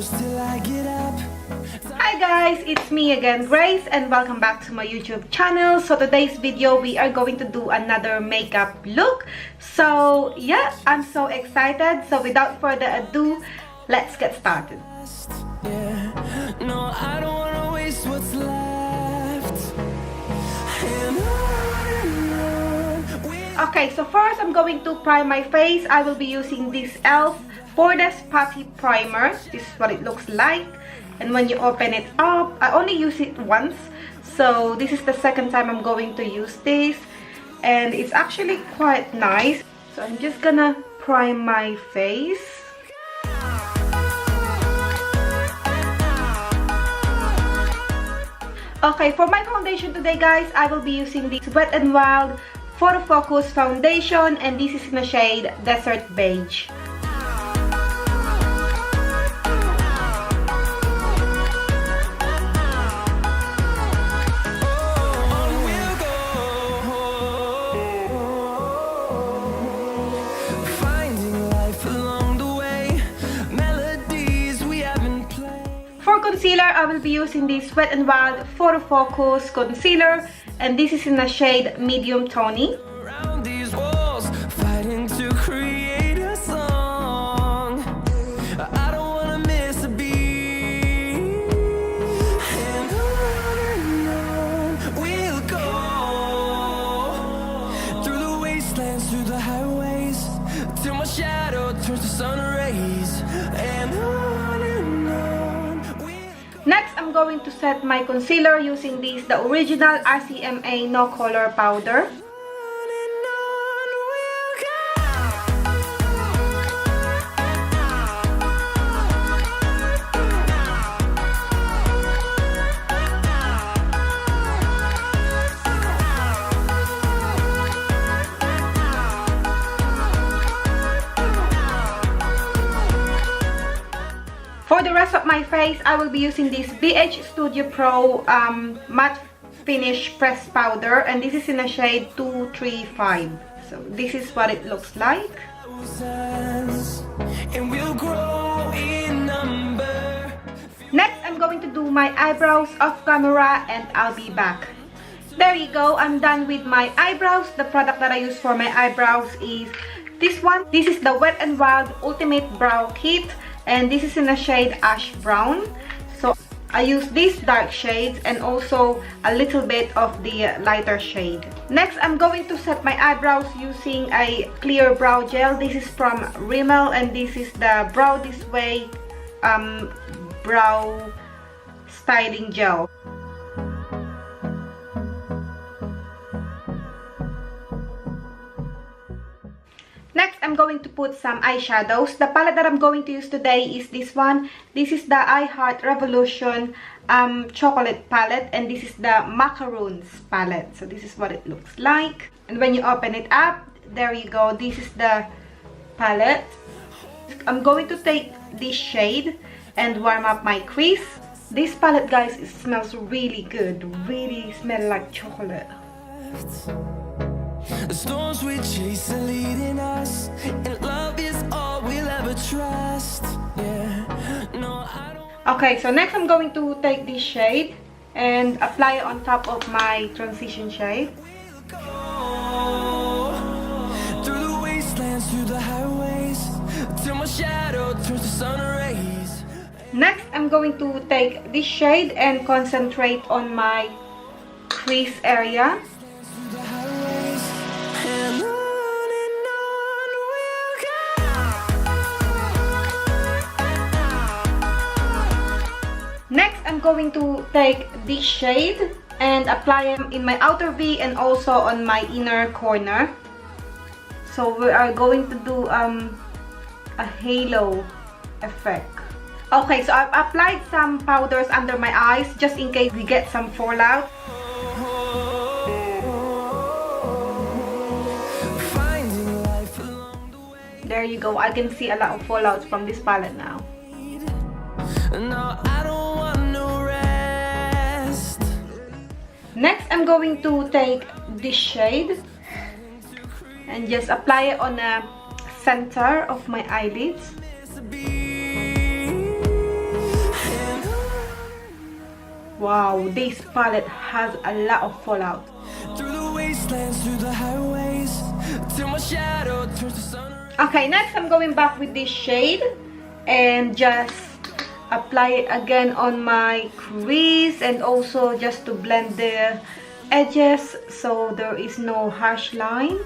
Hi guys, it's me again, Grace, and welcome back to my YouTube channel. So today's video, we are going to do another makeup look. So yeah, I'm so excited. So without further ado, let's get started. No, I don't want to waste what's left. Okay, so first I'm going to prime my face. I will be using this e.l.f. PORELESS Putty Primer. This is what it looks like. And when you open it up, I only use it once. So this is the second time I'm going to use this. And it's actually quite nice. So I'm just gonna prime my face. Okay, for my foundation today, guys, I will be using this Wet n Wild PHOTOFOCUS foundation, and this is in the shade Desert Beige. For concealer, I will be using this Wet n Wild PHOTOFOCUS concealer, and this is in the shade Medium Tawny. Next, I'm going to set my concealer using this, the original RCMA No Color Powder. For the rest of my face, I will be using this BEIGE Studio Pro Matte Finish Press Powder, and this is in the shade 235. So this is what it looks like. Next, I'm going to do my eyebrows off camera, and I'll be back. There you go, I'm done with my eyebrows. The product that I use for my eyebrows is this one. This is the Wet n Wild Ultimate Brow Kit. And this is in the shade Ash Brown. So I use these dark shades and also a little bit of the lighter shade. Next, I'm going to set my eyebrows using a clear brow gel. This is from Rimmel, and this is the Brow This Way brow styling gel. Next, I'm going to put some eyeshadows. The palette that I'm going to use today is this one. This is the I Heart Revolution chocolate palette, and this is the Macaroons palette. So this is what it looks like. And when you open it up, there you go. This is the palette. I'm going to take this shade and warm up my crease. This palette, guys, it smells really good. Really smell like chocolate. The storms we chase are leading us, and love is all we'll ever trust. Yeah. No, I don't. Okay, so next I'm going to take this shade and apply it on top of my transition shade. Through the wastelands, through the highways, till my shadow turns to sun rays. Next, I'm going to take this shade and concentrate on my crease area. Next, I'm going to take this shade and apply it in my outer V and also on my inner corner. So we are going to do a halo effect. Okay, so I've applied some powders under my eyes just in case we get some fallout. There you go. I can see a lot of fallouts from this palette now. Next, I'm going to take this shade and just apply it on the center of my eyelids. Wow, this palette has a lot of fallout. Through the wastelands, through the highways, till my shadow turns to sun. Okay, next I'm going back with this shade and just apply it again on my crease, and also just to blend the edges so there is no harsh line.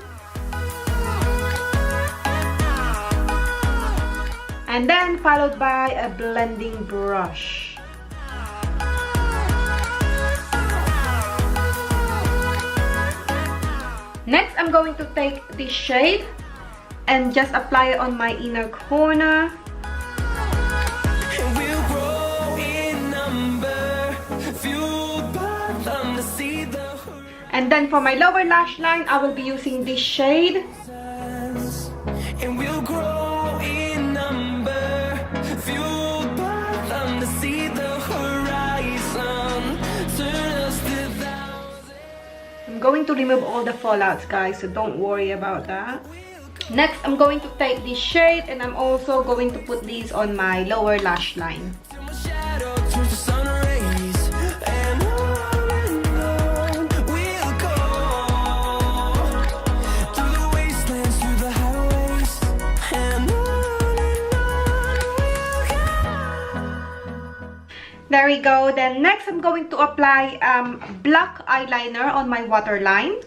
And then followed by a blending brush. Next, I'm going to take this shade and just apply it on my inner corner. And then for my lower lash line, I will be using this shade. And we'll grow in number, fueled by them to see the horizon, turn us to thousands. I'm going to remove all the fallouts, guys, so don't worry about that. Next, I'm going to take this shade and I'm also going to put these on my lower lash line. Till my shadow turns to sun rays, and on we'll go. Through the wastelands, through the highways, and on we'll go. There we go. Then next, I'm going to apply black eyeliner on my waterline.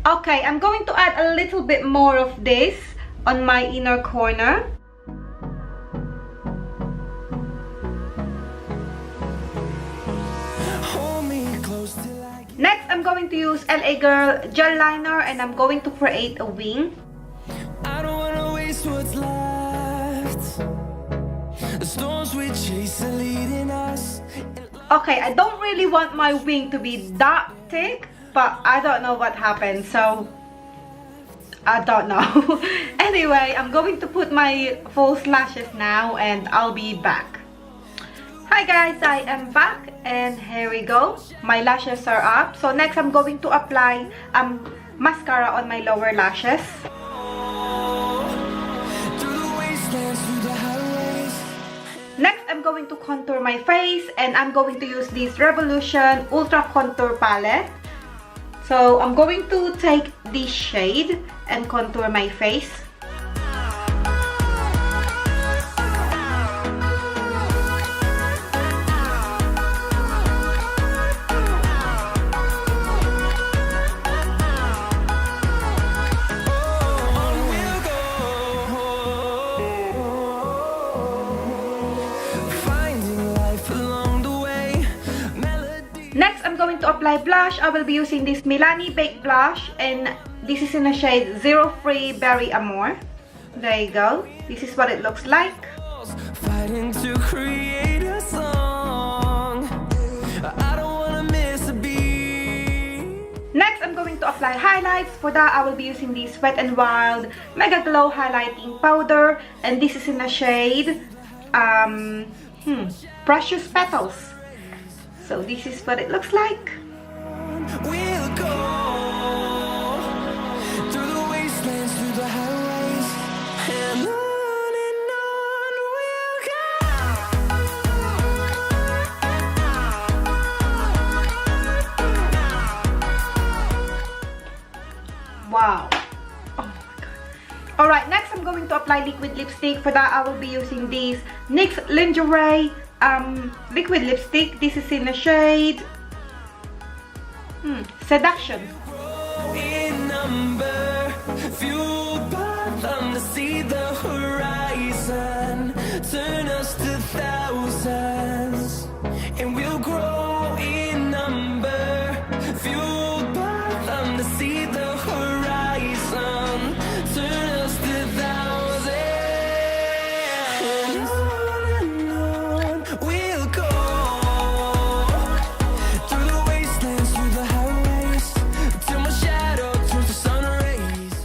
Okay, I'm going to add a little bit more of this on my inner corner. Hold me close till I get. Next, I'm going to use LA Girl gel liner and I'm going to create a wing. I don't wanna waste what's left. The storms we chase are leading us. Okay, I don't really want my wing to be that thick, but I don't know what happened, so I don't know. Anyway, I'm going to put my false lashes now and I'll be back. Hi guys, I am back and here we go. My lashes are up. So next I'm going to apply mascara on my lower lashes. Next, I'm going to contour my face and I'm going to use this Revolution Ultra Contour Palette. So I'm going to take this shade and contour my face. Next, I'm going to apply blush. I will be using this Milani Baked Blush and this is in the shade 03 Berry Amore. There you go. This is what it looks like. Fighting to create a song. I don't wanna miss a beat. Next, I'm going to apply highlights. For that, I will be using this Wet n Wild MEGAGLO highlighting powder and this is in the shade Precious Petals. So this is what it looks like. We'll go through the wastelands, through the highways, and on we'll go. Wow. Oh my god. Alright, next I'm going to apply liquid lipstick. For that, I will be using this NYX Lingerie liquid lipstick. This is in the shade Seduction. In number, fueled by them to see the horizon, turn us to thousands, and we'll grow in number, fueled by them to see the horizon, turn us to thousands, and on we'll go through the wastelands, through the highways, till my shadow turns to sun rays.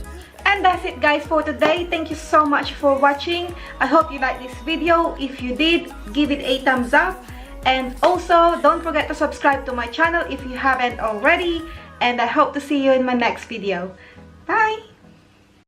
And that's it guys for today. Thank you so much for watching. I hope you liked this video. If you did, give it a thumbs up. And also, don't forget to subscribe to my channel if you haven't already. And I hope to see you in my next video. Bye!